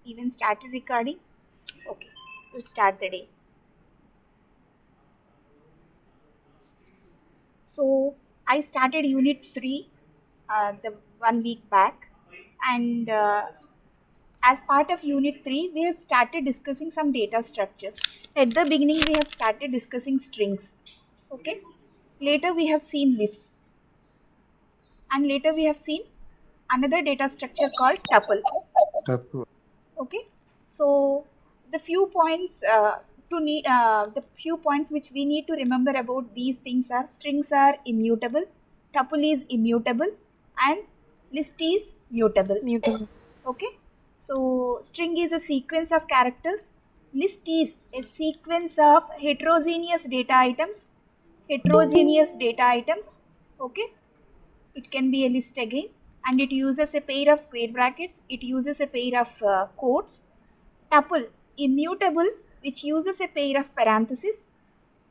Even started recording. Okay, we'll start the day. So I started Unit 3 the 1 week back, and as part of Unit 3, we have started discussing some data structures. At the beginning, we have started discussing strings. Okay, later we have seen lists, and later we have seen another data structure called tuple. Tuple. Okay, so the few points the few points which we need to remember about these things are: strings are immutable, tuple is immutable, and list is mutable. Mutable. Okay, so string is a sequence of characters, list is a sequence of heterogeneous data items. Okay, it can be a list again, and it uses a pair of square brackets, it uses a pair of quotes. Tuple immutable, which uses a pair of parentheses.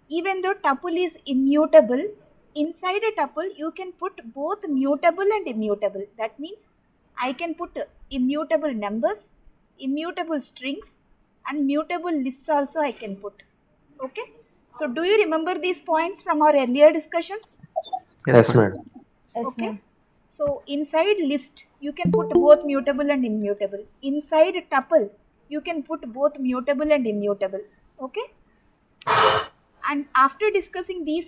Even though tuple is immutable, inside a tuple you can put both mutable and immutable. That means I can put immutable numbers, immutable strings, and mutable lists also I can put. Okay, so do you remember these points from our earlier discussions? Yes, madam. Yes, Okay, ma'am. so inside list you can put both mutable and immutable. Inside tuple you can put both mutable and immutable. Okay, and after discussing these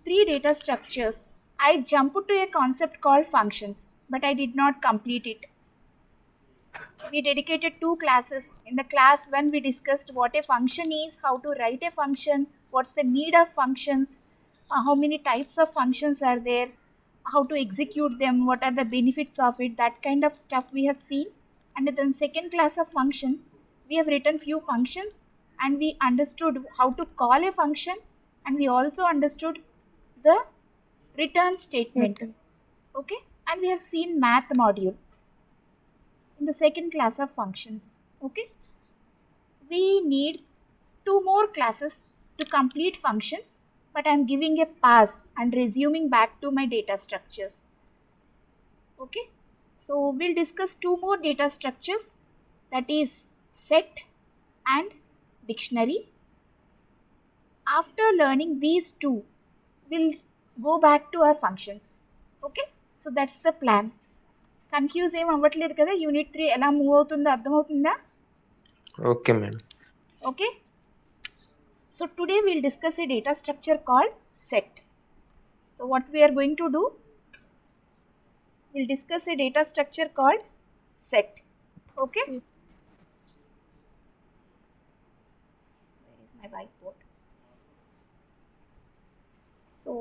three data structures, I jumped to a concept called functions, but I did not complete it. We dedicated 2 classes. In the class 1, we discussed what a function is, how to write a function, what's the need of functions, how many types of functions are there, how to execute them, what are the benefits of it, that kind of stuff we have seen. And then second class of functions, we have written few functions, and we understood how to call a function, and we also understood the return statement. Return. Okay, and we have seen math module in the second class of functions. Okay, we need 2 more classes to complete functions, but I am giving a pass and resuming back to my data structures. Okay, so we'll discuss 2 more data structures, that is set and dictionary. After learning these two, we'll go back to our functions. Okay, so that's the plan. Confuse ఏం అవ్వట్లేదు కదా? Unit 3 ఎలా move అవుతుందో అర్థమవుతుందా? Okay, madam. Okay, so today we'll discuss a data structure called set. So what we are going to do, we'll discuss a data structure called set. Okay, where is my whiteboard? So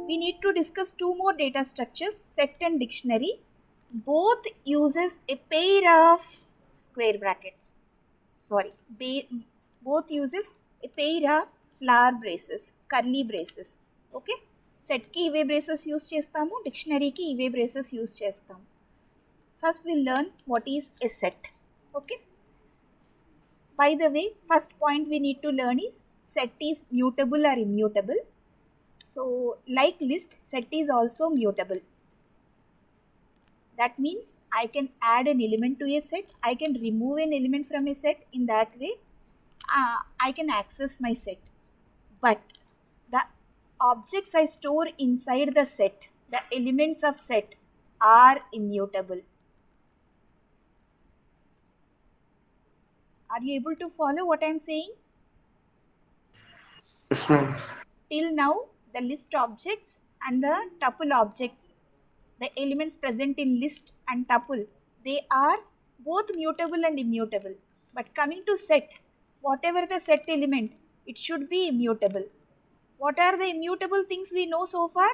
we need to discuss 2 more data structures, set and dictionary. Both uses a pair of square brackets. Sorry, both uses a pair of flower braces, curly braces. Okay, set కి ఇవే braces use చేస్తాము, డిక్షనరీకి ఇవే braces use చేస్తాము. First will learn what is a set. Okay, by the way first point we need to learn is set is mutable or immutable. So like list, set is also mutable. That means I can add an element to a set, I can remove an element from a set. In that way I can access my set. But the objects I store inside the set, the elements of set, are immutable. Are you able to follow what I am saying? Yes, ma'am. Till now, the list objects and the tuple objects, the elements present in list and tuple, they are both mutable and immutable. But coming to set, whatever the set element, it should be immutable. What are the immutable things we know so far?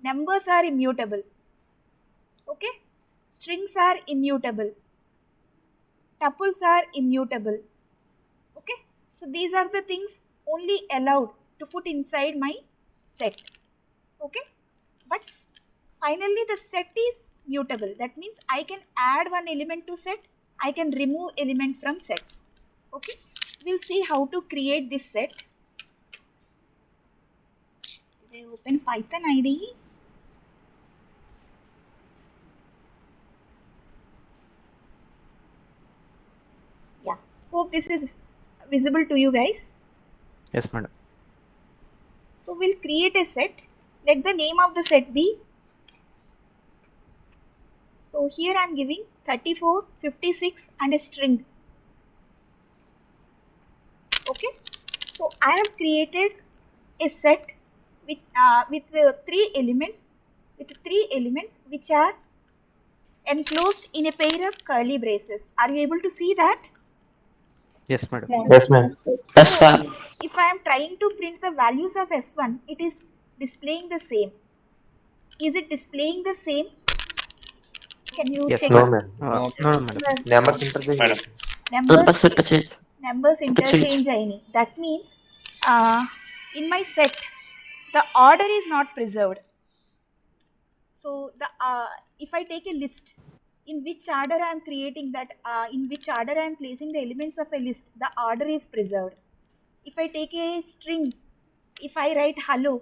Numbers are immutable. Okay, strings are immutable, tuples are immutable. Okay, so these are the things only allowed to put inside my set. Okay, but finally the set is mutable. That means I can add one element to set, I can remove element from sets. Okay, we'll see how to create this set. They open Python IDE. hope this is visible to you guys. Yes, madam. So we'll create a set. Let the name of the set be. So here I am giving 34, 56 and a string. Okay. So I have created a set with three elements which are enclosed in a pair of curly braces. Are you able to see that? Yes, madam. Yes, ma'am. Yes, So ma'am. if I am trying to print the values of S1, it is displaying the same. Is it displaying the same? Can you Yes, check? No, madam. ma'am. No, madam. Numbers interchange Madam. చేసాం. Numbers Percentage. numbers interchange ayini. That means in my set the order is not preserved. So if I take a list, in which order I am creating that, in which order I am placing the elements of a list, the order is preserved. If I take a string, if I write hello,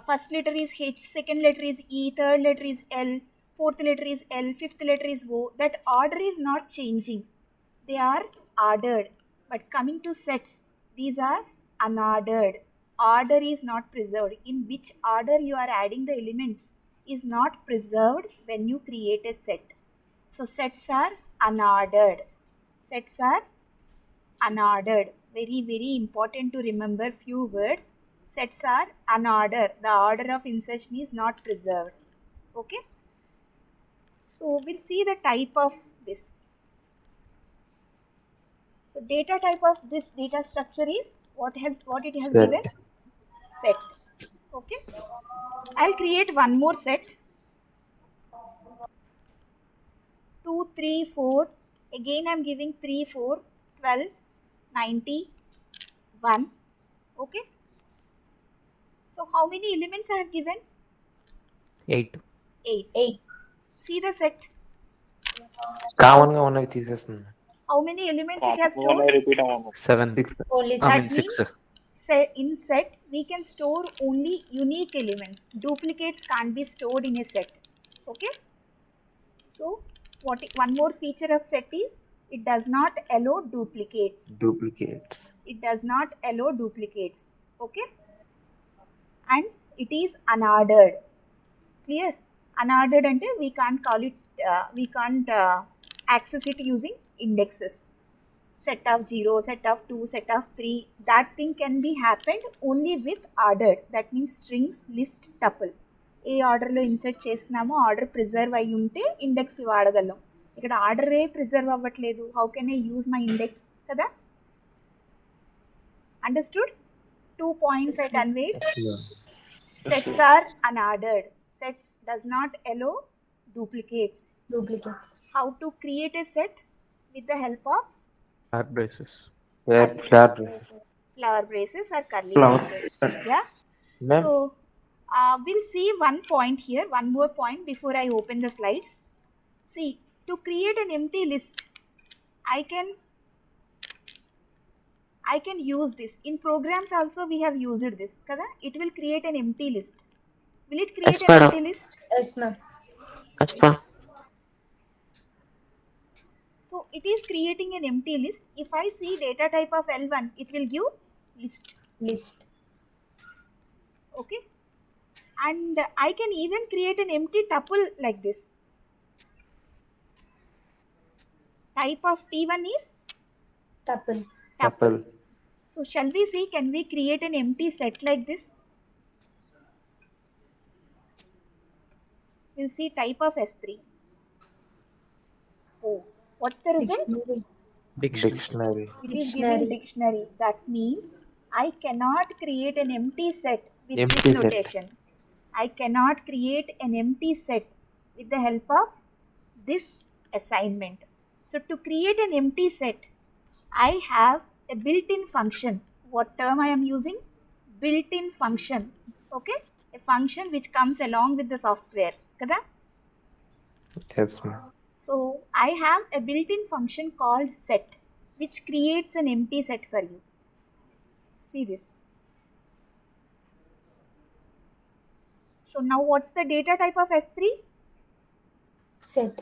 first letter is H, second letter is E, third letter is L, fourth letter is L, fifth letter is O, that order is not changing. They are ordered. But coming to sets, these are unordered. Order is not preserved. In which order you are adding the elements is not preserved when you create a set. So sets are unordered. Sets are unordered. Very, very important to remember few words. Sets are unordered. The order of insertion is not preserved. Okay. So we'll see the type of this. So data type of this data structure is what it has Set. given? Set. Okay. I'll create one more set. 2, 3, 4. Again I'm giving 3, 4, 12, 90, 1. Okay. So how many elements I have given? 8. 8. See the set. Common గా ఉన్నవి తీసేస్తుంది. How many elements it has stored? Repeat 7. 6. I mean 6. In set we can store only unique elements. Duplicates can't be stored in a set. Okay. So one more feature of set is it does not allow duplicates. Duplicates. It does not allow duplicates. Okay. And it is unordered. Clear? Unordered ante we can't call it, we can't access it using indexes. Set of 0, set of 2, set of 3, that thing can be happened only with ordered. That means strings, list, tuple. ఏ ఆర్డర్లో insert చేస్తున్నామో order preserve అయి ఉంటే index వాడగలం. ఇక్కడ ఆర్డరే preserve అవ్వట్లేదు. How can I use my index కదా? Understood? 2 points I conveyed. Sets are unordered. Sets does not allow duplicates. How to create a set with the help of Flower braces. flower braces or curly braces. Yeah. Ma'am. So we'll see one point here, one more point before I open the slides. See, to create an empty list, I can use this. In programs also we have used this. Kada? It will create an empty list. Will it create Yes, an madam. empty list? Yes, ma'am. Yes, ma'am. So it is creating an empty list. If I see data type of L1, it will give list. Okay. And I can even create an empty tuple like this. Type of T1 is tuple. So shall we see, can we create an empty set like this? We'll see type of S3. Oh, what's the result? Dictionary. It is given dictionary. That means I cannot create an empty set with Empty this set. notation. I cannot create an empty set with the help of this assignment. So to create an empty set, I have a built-in function. What term I am using? Built-in function. Okay? A function which comes along with the software. Kada? Yes, ma'am. So I have a built-in function called set, which creates an empty set for you. See this. So now what's the data type of S3? Set.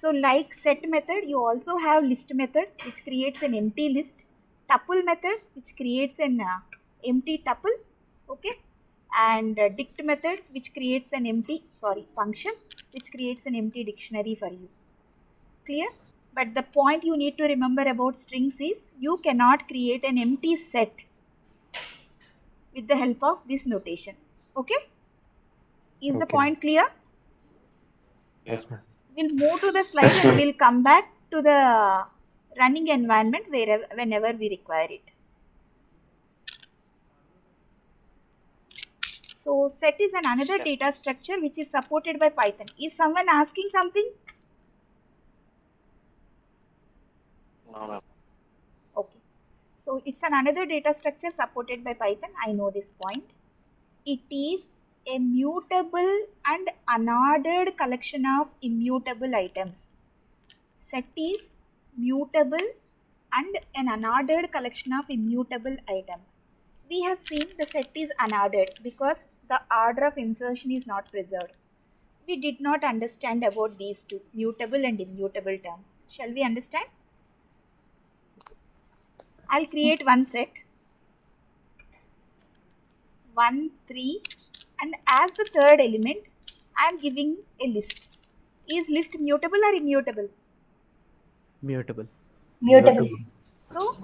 So like set method, you also have list method which creates an empty list, tuple method which creates an empty tuple, okay, and dict method which creates an function which creates an empty dictionary for you. Clear? But the point you need to remember about strings is you cannot create an empty set with the help of this notation. Okay? Is the Okay. point clear? Yes, ma'am. We'll move to the slide and we'll come back to the running environment whenever we require it. So set is another data structure which is supported by Python. Is someone asking something? No, ma'am. Okay. So it's another data structure supported by Python. I know this point. It is a mutable and unordered collection of immutable items. Set is mutable and an unordered collection of immutable items. We have seen the set is unordered because the order of insertion is not preserved. We did not understand about these two, mutable and immutable terms. Shall we understand? I'll create one set, 1, 3, and as the third element, I am giving a list. Is list mutable or immutable? Mutable. Mutable. So,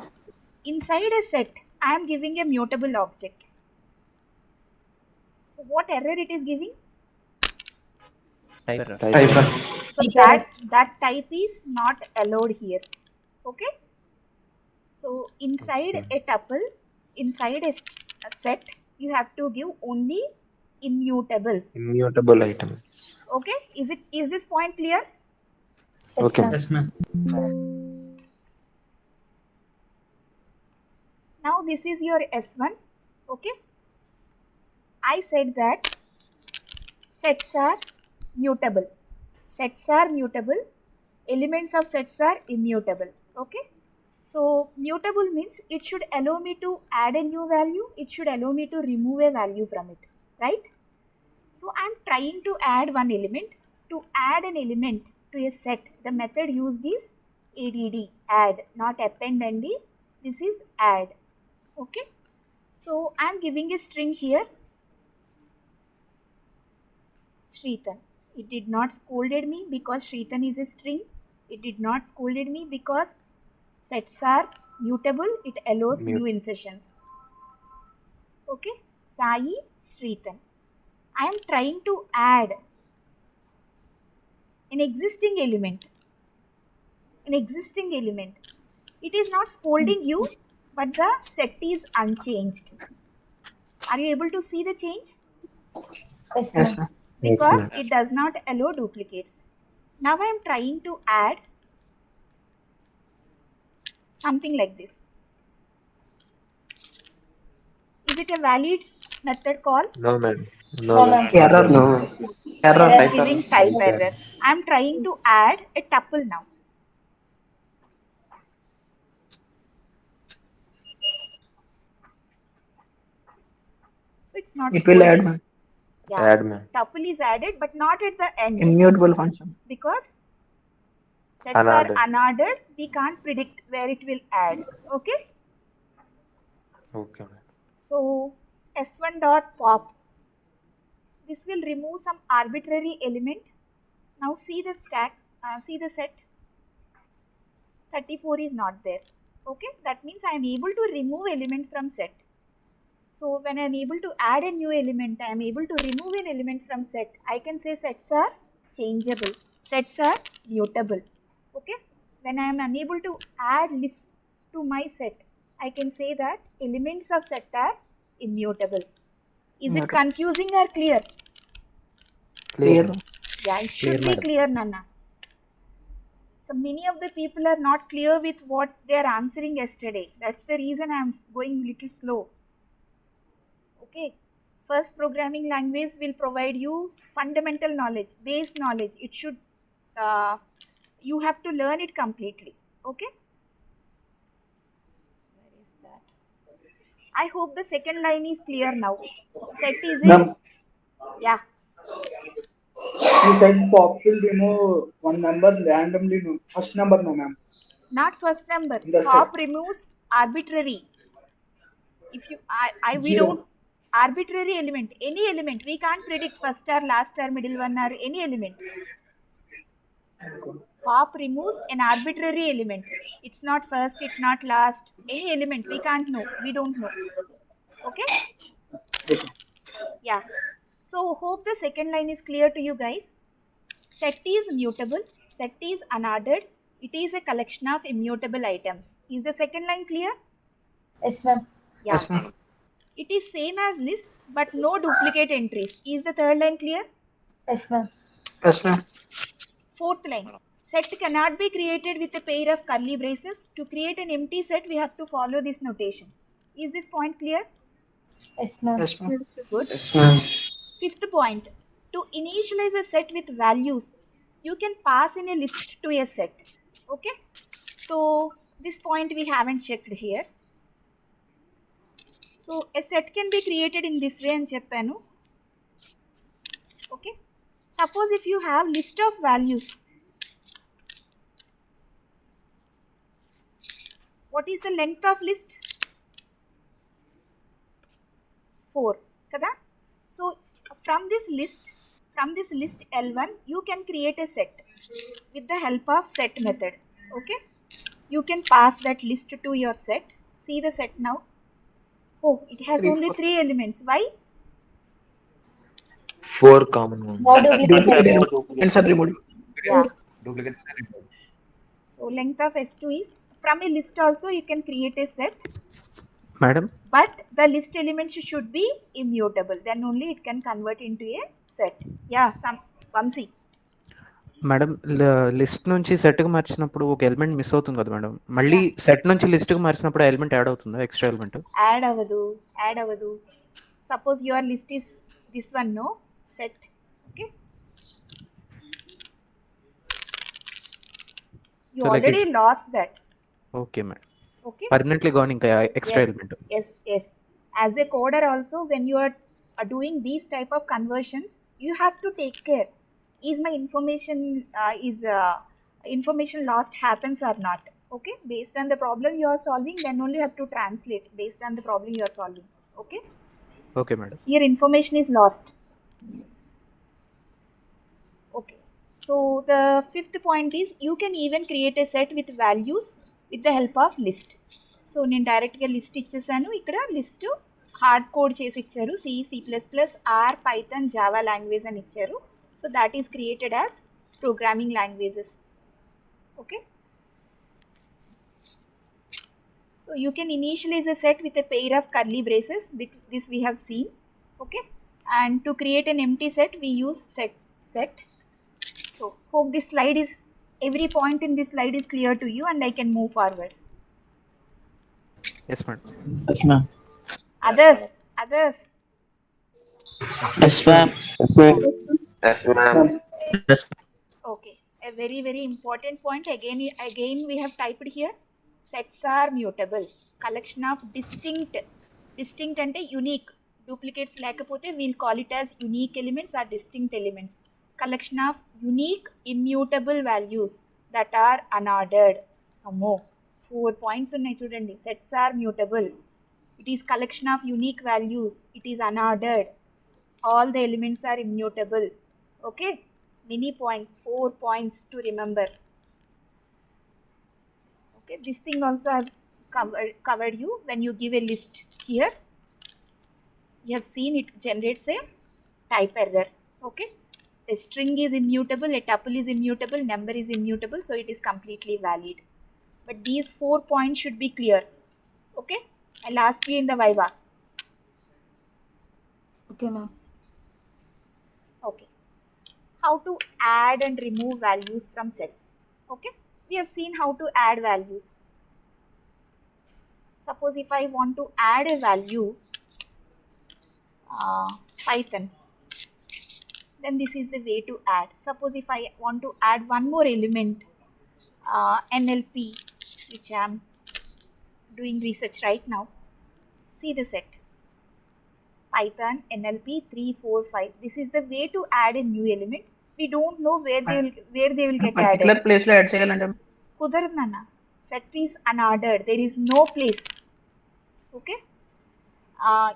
inside a set, I am giving a mutable object. So, what error it is giving? Type error. Type error. So, that type is not allowed here. Okay? So, inside Okay. a tuple, inside a set, you have to give only immutables. Immutable items. Okay? Is this point clear? Okay, ma'am. Yes, ma'am. Now this is your S1. Okay? I said that sets are mutable. Sets are mutable. Elements of sets are immutable. Okay? So mutable means it should allow me to add a new value. It should allow me to remove a value from it. Right? So I am trying to add one element. To add an element to a set, the method used is add, not append and this is add. Okay. So I am giving a string here, Shritan. It did not scolded me because Shritan is a string. It did not scolded me because sets are mutable. It allows new insertions. Okay. Sai Shritan. I am trying to add an existing element. It is not scolding you, but the set is unchanged. Are you able to see the change? Yes, ma'am. Yes, Because ma'am. it does not allow duplicates. Now I am trying to add something like this. Is it a valid method call? No, ma'am. No, No, ma'am. ma'am. Error. No. Error. It is Type giving error. type Type error. I am trying to add a tuple now. It's not It will add, scolding. ma'am. Yeah, Add, ma'am. tuple is added, but not at the end Immutable function. because sets Unordered. are unordered. We can't predict where it will add. Okay. Okay, ma'am. So s1 dot pop. This will remove some arbitrary element. Now see the stack. See the set. 34 is not there. Okay. That means I am able to remove element from set. So when I am able to add a new element, I am able to remove an element from set. I can say sets are changeable. Sets are mutable. Okay. When I am unable to add lists to my set, I can say that elements of set are immutable. Is it confusing or clear? Clear. Clear. Yeah, it should Clear, be madam. clear, Nana. So many of the people are not clear with what they are answering yesterday. That's the reason I am going little slow. Okay. First programming language will provide you fundamental knowledge, base knowledge. It should, you have to learn it completely. Okay. Where is that? I hope the second line is clear now. Set is a, Ma'am. yeah. You said pop will remove one number randomly. No. First number, no, ma'am. Not first number. In the Pop set. removes arbitrary. If you, we Zero. don't arbitrary element, any element. We can't predict first or last or middle one or any element. Pop removes an arbitrary element. It's not first, it's not last. Any element we can't know. We don't know. Okay? Okay. Yeah. So hope the second line is clear to you guys. Set is mutable. Set is unordered. It is a collection of immutable items. Is the second line clear? Yes, ma'am. Yeah. Yes, ma'am. It is same as list but no duplicate entries. Is the third line clear? Yes, ma'am. Yes, ma'am. Fourth line. Set cannot be created with a pair of curly braces. To create an empty set, we have to follow this notation. Is this point clear? Yes, ma'am. Yes, ma'am. Good. Yes, ma'am. Fifth point. To initialize a set with values, you can pass in a list to a set. Okay? So, this point we haven't checked here. So, a set can be created in this way and cheppanu. Okay? Suppose if you have list of values, what is the length of list? 4. Kada? So, from this list L1, you can create a set with the help of set method. Okay? You can pass that list to your set. See the set now. Oh, it has only 3 elements. Why? 4 common ones. More duplicate elements are removed. Yeah. Duplicates are removed. So, length of S2 is, from a list also you can create a set. Madam, But the list elements should be immutable. Then only it can convert into a set. Yeah, Vamsi. Madam list నుంచి సెట్కి మార్చినప్పుడు ఒక element miss అవుతుంది కదా madam, మళ్ళీ set నుంచి లిస్ట్కి మార్చినప్పుడు ఆ ఎలిమెంట్ యాడ్ అవుతుందా, extra element? Add avadu. Suppose your list is this one, no? Set. Okay. You So, like already lost that. Okay madam, Okay. Permanently gone ఇంకా extra Yes. Element. Yes. As a coder also, when you are doing these type of conversions, you have to take care. Is my information information lost happens or not? Okay. Based on the problem you are solving, then only have to translate based on the problem you are solving. Okay. Okay madam. Here information is lost. Okay. So the fifth point is you can even create a set with values with the help of list. So నేను డైరెక్ట్గా list ఇచ్చేసాను. ఇక్కడ list hard code చేసి ఇచ్చారు. C++, R, Python, Java language అని ఇచ్చారు. So that is created as programming languages. Okay. So you can initialize a set with a pair of curly braces. This we have seen. Okay. And to create an empty set, we use set. So hope this slide is, every point in this slide is clear to you and I can move forward. Yes మేడం. Yes, ma'am. Others. Yes, ma'am. Okay. A very, very important point. Again we have typed here. Sets are mutable. Collection of distinct ante unique. Duplicates లేకపోతే we'll call it as unique elements or distinct elements. Collection of unique immutable values that are unordered. అమ్మో 4 points ఉన్నాయి చూడండి. Sets are mutable. It is collection of unique values. It is unordered. All the elements are immutable. Okay. Many points. 4 points to remember. Okay. This thing also I have covered you when you give a list here. You have seen it generates a type error. Okay. A string is immutable, a tuple is immutable, number is immutable, so it is completely valid. But these 4 points should be clear. Okay. I'll ask you in the Viva. Okay, ma'am. Okay. How to add and remove values from sets. Okay. We have seen how to add values. Suppose if I want to add a value, Python, then this is the way to add. Suppose if I want to add one more element, NLP, which I am doing research right now. See the set. Python, NLP 3, 4, 5. This is the way to add a new element. We don't know where they will get particular added. place లో add చేయాలంటే కుదరదు నాన్న. Set is unordered. There is no place. Okay.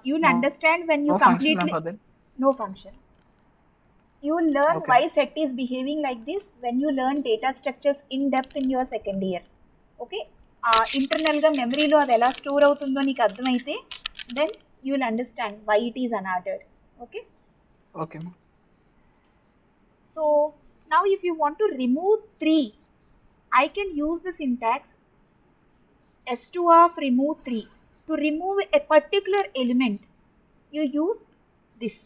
You'll understand when you no function completely for that. no function. You will learn Okay. why set is behaving like this when you learn data structures in depth in your second year. Okay. Internal గా మెమరీలో అది ఎలా store అవుతుందో నీకు అర్థమైతే then you will understand why it is unordered. Okay. Okay, ma'am. So now if you want to remove 3, I can use the syntax S2 of remove 3. To remove a particular element, you use this.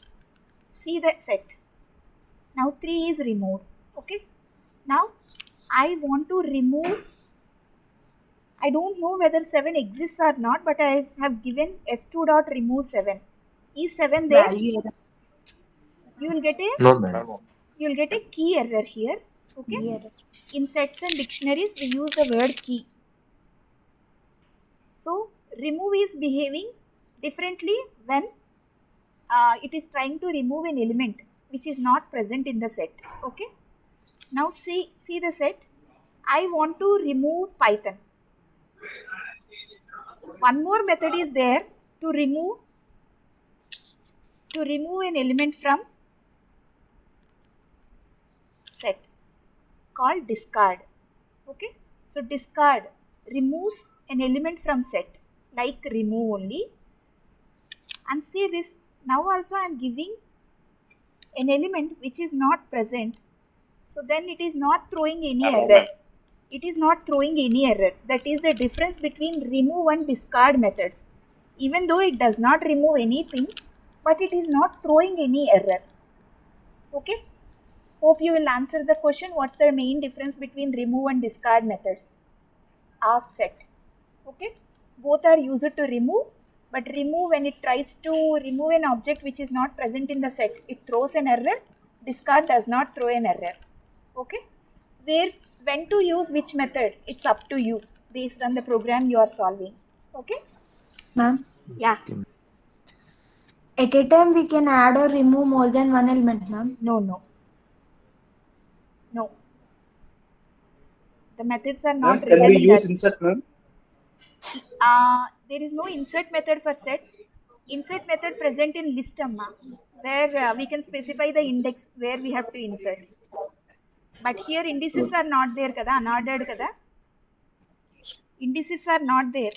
See the set. Now 3 is removed. Okay. Now I want to remove, I don't know whether 7 exists or not, but I have given S2 dot remove 7. Is 7 there? You will get a No, madam. key error here. Okay. In sets and dictionaries we use the word key. So remove is behaving differently when it is trying to remove an element which is not present in the set. Okay. Now see the set. I want to remove Python. One more method is there to remove an element from set called discard. Okay. So discard removes an element from set, like remove only. And see this, now also I am giving an element which is not present, so then it is not throwing any error. It is not throwing any error. That is the difference between remove and discard methods. Even though it does not remove anything, but it is not throwing any error. Okay. Hope you will answer the question, what's the main difference between remove and discard methods of set. Okay. Both are used to remove, but remove, when it tries to remove an object which is not present in the set, it throws an error. Discard does not throw an error. Okay. When to use which method, it's up to you based on the program you are solving. Okay. Ma'am, Yeah. at a time we can add or remove more than one element, ma'am. No. The methods are not Ma'am, can we written in use that. insert, ma'am? There is no insert method for sets. Insert method present in list amma, where we can specify the index where we have to insert. But here indices are not there kada, unordered kada. Indices are not there.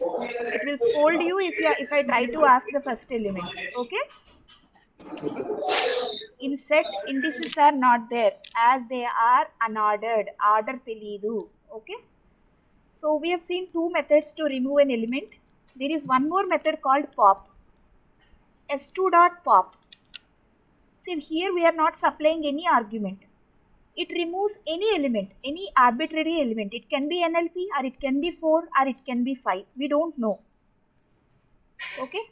It will scold you if I try to ask the first element. Okay. In set, indices are not there as they are unordered. Order telidu. Okay. So we have seen 2 methods to remove an element. There is one more method called pop. S2 dot pop. See, here we are not supplying any argument. It removes any element, any arbitrary element. It can be NLP, or it can be 4, or it can be 5. We don't know. Okay.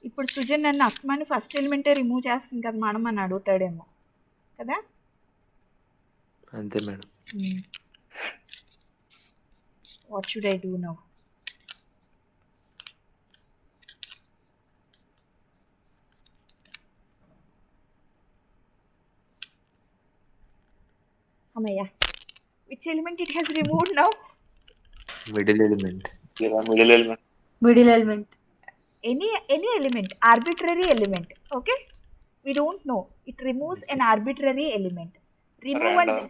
ఇప్పుడు సుజన్ నన్ను అస్తమాను first ఎలిమెంటే remove చేస్తుంది కదా మనం అని అడుగుతాడేమో కదా. అంతే madam. What should I do now? Amaya, which element it has removed now? Middle element. Middle element. Any element, arbitrary element. Okay. We don't know. It removes an arbitrary element. Remove Random.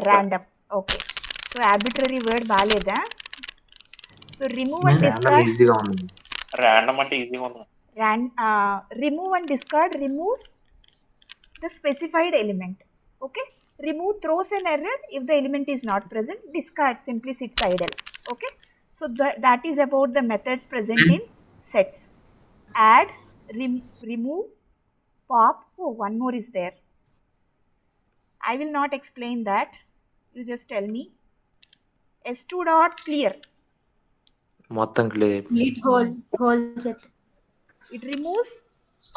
random. Okay. So arbitrary word baleda. So remove and random discard. ఈజీగా ఉంది. Random అంటే ఈజీగా ఉంది. Remove and discard removes the specified element. Okay. Remove throws an error if the element is not present. Discard simply sits idle. Okay. So that is about the methods present in sets. Add, remove, pop. Oh, one more is there. I will not explain that. You just tell me. S2 dot clear. మొత్తం clear. Delete whole set. It removes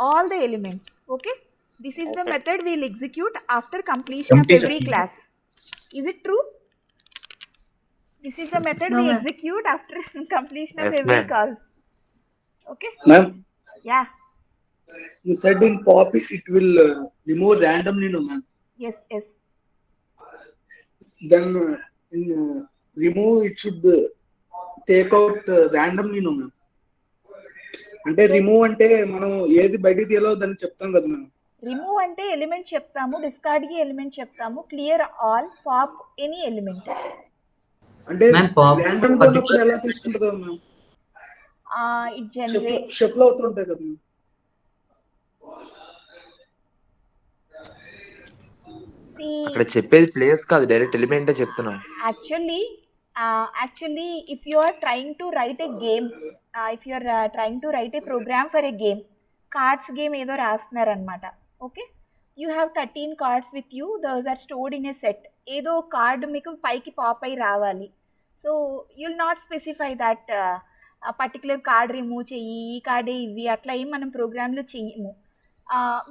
all the elements. Okay. This is the method we will execute after completion of every class. Is it true? This is the method No, we ma'am. execute after completion of Yes, every ma'am. calls. Okay? Ma'am, Yeah. you said in pop it will remove randomly, no, ma'am. Yes, yes. Then in remove it should take out randomly, no, ma'am. అంటే So, remove అంటే మనం ఏది బయటికి తీయాలో దాన్ని చెప్తాం కదా మేము. Remove అంటే ఎలిమెంట్ చెప్తాము, డిస్కార్డ్ కి ఎలిమెంట్ చెప్తాము, clear all, pop any element. అంటే Ma'am, pop ర్యాండమ్ గా ఉన్నప్పుడు ఎలా తీసుకుంటుంది కదా మ్యామ్? ఇట్ జనరేట్ షఫల్ అవుతుంటాయి కదా మ్యామ్. అక్కడ చెప్పేది ప్లేస్ కాదు, డైరెక్ట్ ఎలిమెంటే చెప్తున్నాం. actually if you are trying to write a game, if you are trying to write a program for a game, cards game ఏదో రాస్తున్నారనమాట. Okay, you have 13 cards with you, those are stored in a set. ఏదో card మీకు పైకి pop అయి రావాలి. So you'll not specify that particular card remove చెయ్యి, ఈ కార్డే ఇవి, అట్లా ఏం మనం ప్రోగ్రాంలో చెయ్యము.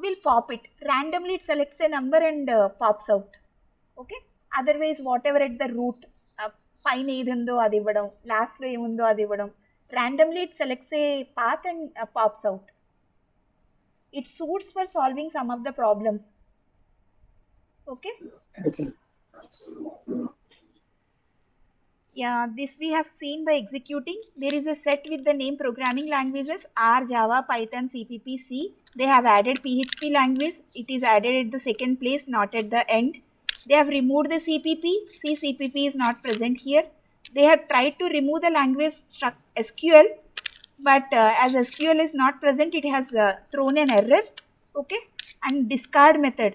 Will pop it randomly, it selects a number and pops out. Okay, otherwise whatever at the root, పైన ఏది ఉందో అది ఇవ్వడం, లాస్ట్లో ఏముందో అది ఇవ్వడం, randomly it selects a path and pops out. It suits for solving some of the problems. Okay? Yeah, this we have seen by executing. There is a set with the name programming languages R, Java, Python, CPP, C. They have added PHP language. It is added at the second place, not at the end. They have removed the CPP. C CPP is not present here. They have tried to remove the language SQL, but as SQL is not present, it has thrown an error. Okay, and discard method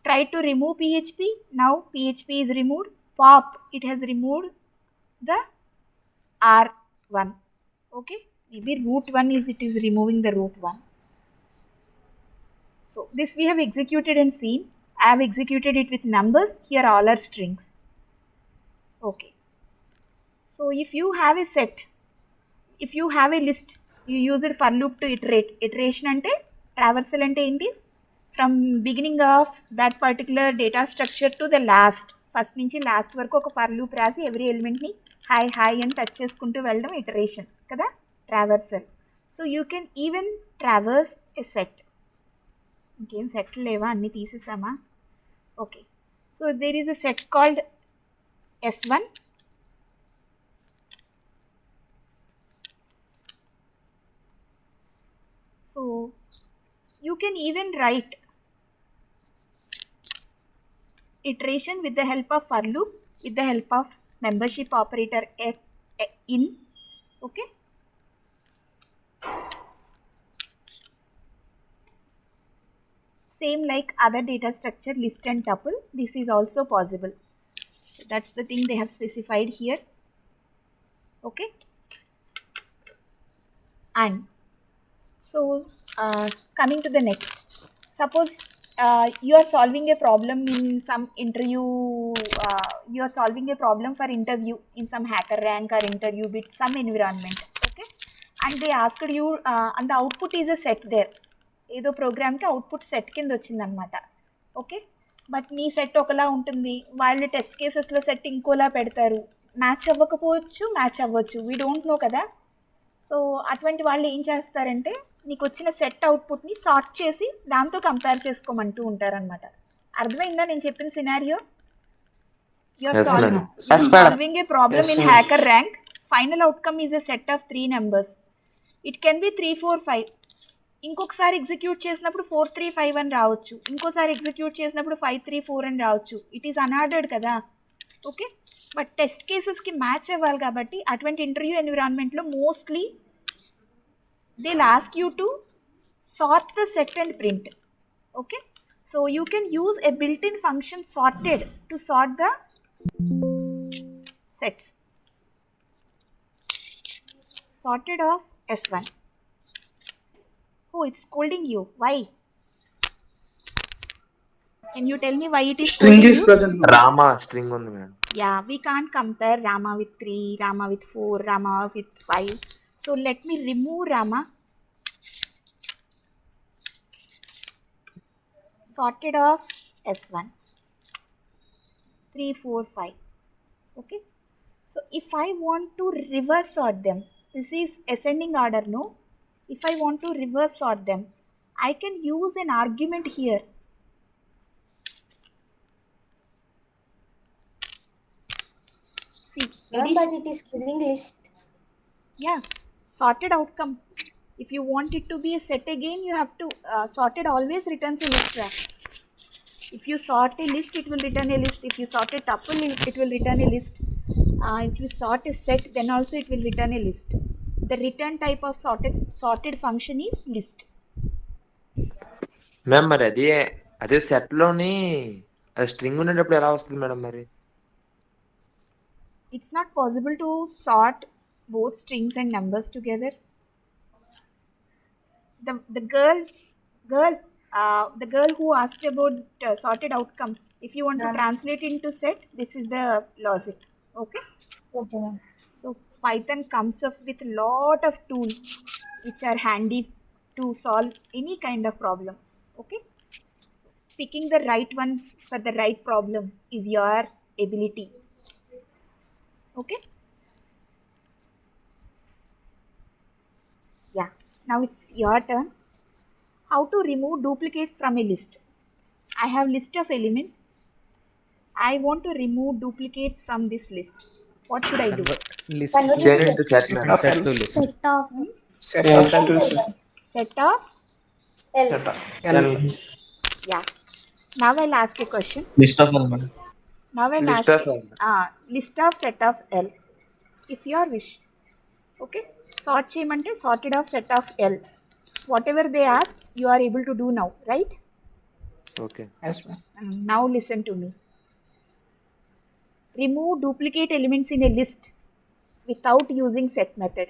tried to remove PHP. Now PHP is removed. Pop, it has removed the R1. Okay, maybe root 1 is it is removing the root 1. So this we have executed and seen. I have executed it with numbers. Here all are strings. Okay, so if you have a set, if you have a list, you use it for loop to iterate. Iteration ante traversal ante enti, from beginning of that particular data structure to the last, first నుంచి last వరకు ఒక for loop రాసి every ఎలిమెంట్ని hi hi అని touch చేసుకుంటూ వెళ్ళడం iteration కదా, traversal. So you can even traverse a set. ఇంకేం సెట్లు లేవా, అన్నీ తీసేసామా? Okay, so there is a set called S1. So you can even write iteration with the help of for loop, with the help of membership operator in. Okay, same like other data structure list and tuple, this is also possible. So that's the thing they have specified here. Okay, and so coming to the next, suppose you are solving a problem in some interview, you are solving a problem for interview in some hacker rank or interview with some environment. Okay, and they asked you and the output is a set there, ఏదో ప్రోగ్రామ్కి output set కింద వచ్చిందనమాట. Okay, but నీ set ఒకలా ఉంటుంది, వాళ్ళు test కేసెస్లో set ఇంకోలా పెడతారు, మ్యాచ్ అవ్వకపోవచ్చు, మ్యాచ్ అవ్వచ్చు, వీ డోంట్ నో కదా. సో అటువంటి వాళ్ళు ఏం చేస్తారంటే నీకు వచ్చిన సెట్ అవుట్పుట్ని సార్ట్ చేసి దాంతో కంపేర్ చేసుకోమంటూ ఉంటారనమాట. అర్థమైందా నేను చెప్పిన scenario? Solving A problem in hacker rank, final outcome is a set of 3 numbers. It can be 3, 4, 5. ఇంకొకసారి ఎగ్జిక్యూట్ చేసినప్పుడు 4, 3, 5 అని రావచ్చు, ఇంకోసారి ఎగ్జిక్యూట్ చేసినప్పుడు 5, 3, 4 అని రావచ్చు. ఇట్ ఈస్ అన్ఆర్డర్డ్ కదా. ఓకే, బట్ టెస్ట్ కేసెస్కి మ్యాచ్ అవ్వాలి కాబట్టి అటువంటి ఇంటర్వ్యూ ఎన్విరాన్మెంట్లో mostly they'll ask you to sort the set and print. Okay, so you can use a built-in function sorted to sort the sets. Sorted of S1. Oh, it's scolding you. Why? Can you tell me why it is String scolding is you? present. Rama string ఉంది madam. Yeah, we can't compare Rama with 3, Rama with 4, Rama with 5. So let me remove Rama. Sorted of S1. 3, 4, 5. Okay. So if I want to reverse sort them, this is ascending order, no? If I want to reverse sort them, I can use an argument here. See, Ma'am, addition. but it is giving list. Yeah, sorted outcome. If you want it to be a set again, you have to sorted always returns a list track. If you sort a list, it will return a list. If you sort a tuple, it will return a list. If you sort a set, then also it will return a list. The return type of sorted function is list. Ma'am మరి అదే set లోని అది string ఉండేటప్పుడు ఎలా వస్తుంది madam మరి? It's not possible to sort both strings and numbers together. The girl who asked about sorted outcome, if you want to translate into set, this is the logic. Okay. Okay, ma'am. So Python comes up with a lot of tools which are handy to solve any kind of problem. Okay. Picking the right one for the right problem is your ability. Okay. Yeah. Now it's your turn. How to remove duplicates from a list? I have list of elements. I want to remove duplicates from this list. What should I do? List Convert change to into set Set madam. of set L. To list. set of Set of L. Set of L. Set of L. yeah. Now I'll ask a question. List of all, madam. Now I'll list ask of list of set of L. It's your wish. Okay. Sort చేయమంటే sorted of set of L. Whatever they ask, you are able to do now, right? Okay. Yes, ma'am. Now listen to me. Remove duplicate elements in a list without using set method.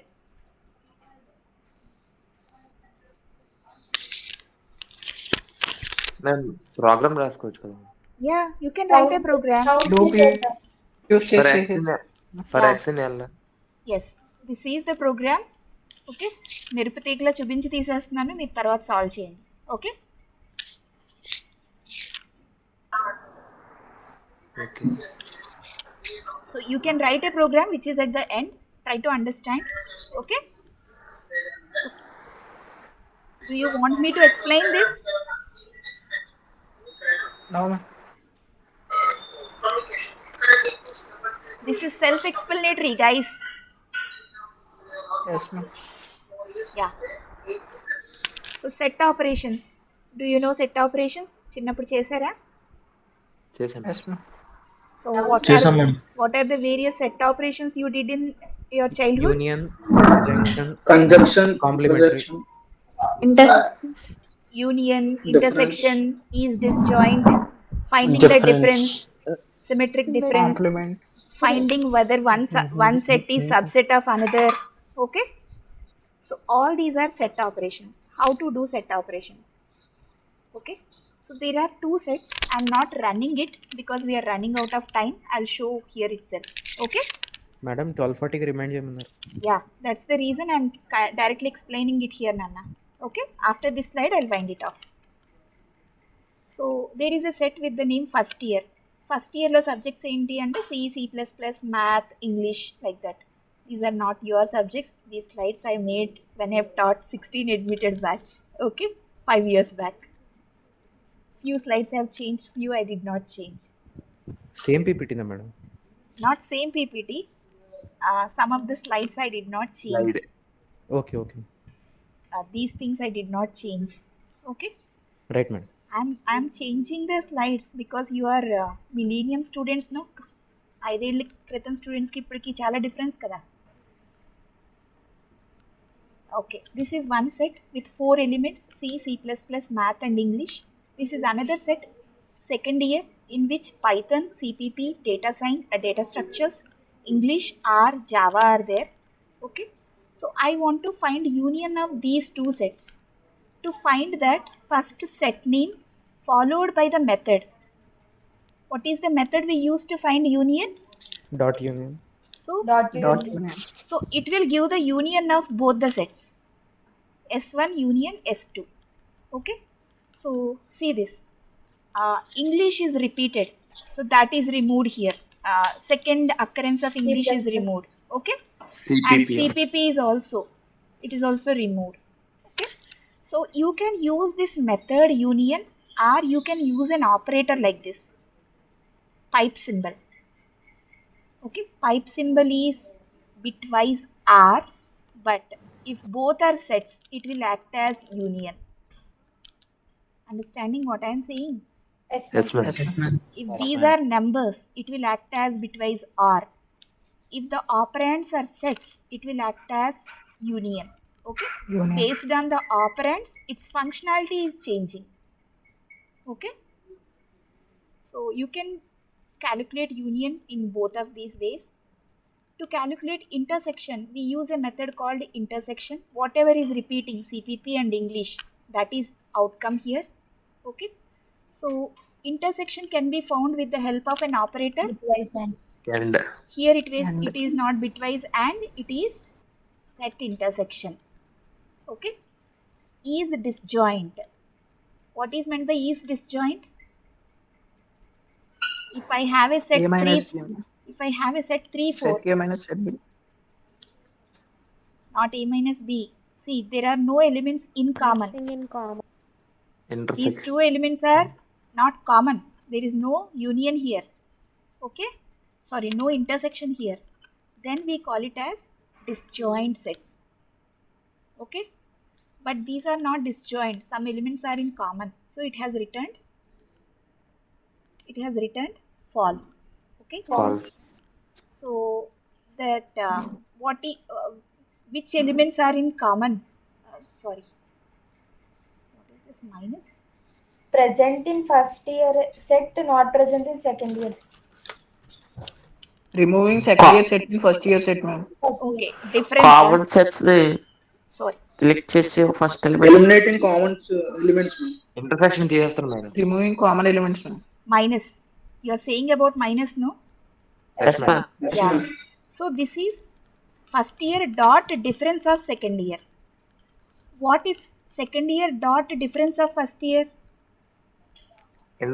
Ma'am program రాసుకోవచ్చు కదా? Yeah, you can write a program. Use for case x cases. For x in l. Yes, this is the program. Okay, మెరుపు తీగలో చూపించి తీసేస్తున్నాను, మీరు తర్వాత solve చేయండి. Okay. Okay. So you can write a program which is at the end. Try to understand. Okay. So, do you want me to explain this? No, ma'am. This is self-explanatory, guys. Yes, ma'am. Yeah. So set operations. Do you know set operations? చిన్నప్పుడు చేశారా? చేశాను. Yes, ma'am. So what are the various set operations you did in your childhood? Union, Conjunction, complementary. Union, intersection, is disjoint, finding the difference, symmetric difference, Complement. finding whether one set is subset of another. Okay. So all these are set operations. How to do set operations? Okay. So there are two sets. I'm not running it because we are running out of time. I'll show here itself. Okay. Madam 12:40కి remind చేయమన్నారు. Yeah, that's the reason I'm directly explaining it here, Nana. Okay. After this slide, I'll wind it off. So there is a set with the name first year. First year lo subjects enti ante C, C++, math, English, like that. These are not your subjects. These slides I made when I have taught 16 admitted batch. Okay, 5 years back. Few slides have changed, few I did not change. Same పీపీటీనా madam? Not same PPT. Some of the slides I did not change. Slide. Okay okay These things I did not change. Okay. Right madam. I'm changing the slides because you are millennium students, no? 5 ఏళ్ళ క్రితం స్టూడెంట్స్కి ఇప్పటికి చాలా difference కదా. Okay, this is one set with 4 elements, C, C++, math and English. This is another set, second year, in which Python, CTP, data science, data structures, English, R, Java are there. Okay, so I want to find union of these two sets. To find that, first set name followed by the method. What is the method we use to find union? Dot union. So Dot union. So it will give the union of both the sets, S1 union S2. Okay. So see this. English is repeated, so that is removed here. second occurrence of English is removed. Okay, and CPP is also, it is also removed. Okay, so you can use this method union, or you can use an operator like this, pipe symbol. Okay, pipe symbol is bitwise R, but if both are sets, it will act as union. Understanding what I am saying? Yes, madam. Yes, ma'am. If these are numbers, it will act as bitwise R. If the operands are sets, it will act as union. Okay, Union. based on the operands, its functionality is changing. Okay, so you can calculate union in both of these ways. To calculate intersection, we use a method called intersection. Whatever is repeating, CPP and English, that is outcome here. Okay, so intersection can be found with the help of an operator. And Here And- it is not bitwise and, it is set intersection. Okay, is disjoint. What is meant by is disjoint? If I have a set A 3, minus B. if I have a set 3, 4, Set A minus set B. not A minus B. See, there are no elements in common. These intersection. two elements are not common. There is no union here. Okay, sorry, no intersection here. Then we call it as disjoint sets. Okay, but these are not disjoint. Some elements are in common, so it has returned false. Okay, False. so that which elements are in common? Sorry, what is this minus? Present in first year set, not present in second year. Removing second year set in first year set, ma'am. Okay, difference. Common sets Sorry, click చేసి first element eliminating commons elements. Intersection తీసేస్తాను madam. Removing common elements, ma'am. minus. You are saying about minus, no? Yes ma'am Yeah. So this is first year dot difference of second year. What if second year dot difference of first year?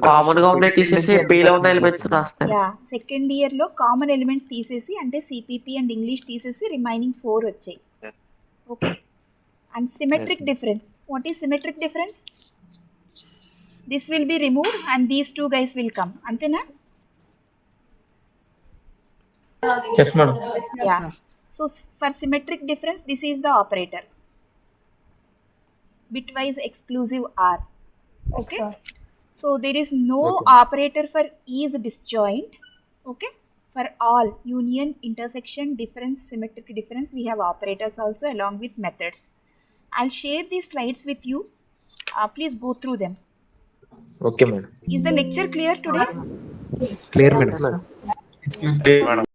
Common గా ఉన్నాయి తీసేసి below ఉన్న elements రాస్తారు. Yeah, second year లో common elements తీసేసి, అంటే CPP and English తీసేసి remaining 4 వచ్చాయి. Okay, and symmetric difference. What is symmetric difference? This will be removed and these two guys will come. అంతేనా? Yes, madam. Yeah. So for symmetric difference, this is the operator. Bitwise exclusive R. Okay. So there is no operator for is disjoint. Okay. For all union, intersection, difference, symmetric difference, we have operators also along with methods. I'll share these slides with you. Please go through them. Okay madam. Is the lecture clear today? Clear madam. Madam